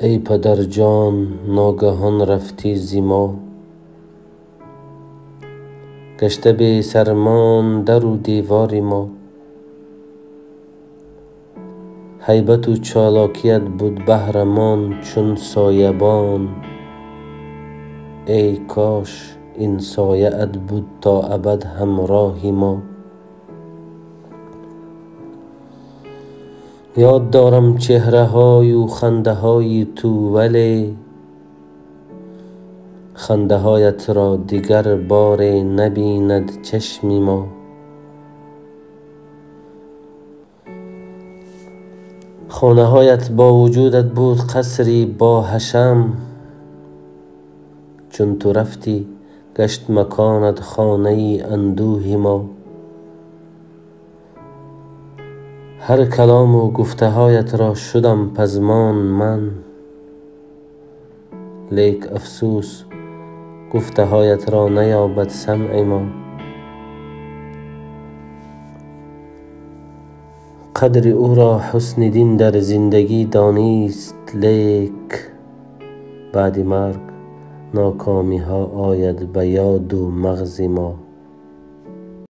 ای پدر جان ناگهان رفتی زی ما، گشته بی سرمان در و دیوار ما. هیبت و چالاکیت بود بهرمان چون سایبان، ای کاش این سایه ات بود تا ابد همراه ما. یاد دارم چهره های و خنده های تو، ولی خنده هایت را دیگر بار نبیند چشم ما. خانه هایت با وجودت بود قصری با حشم، چون تو رفتی گشت مکانت خانه اندوه ما. هر کلام و گفته هایت را شدم پزمان من، لیک افسوس گفته هایت را نیابد سمع ما. قدر او را حسن دین در زندگی دانست، لیک بعد مرگ ناکامی ها آید به یاد و مغز ما.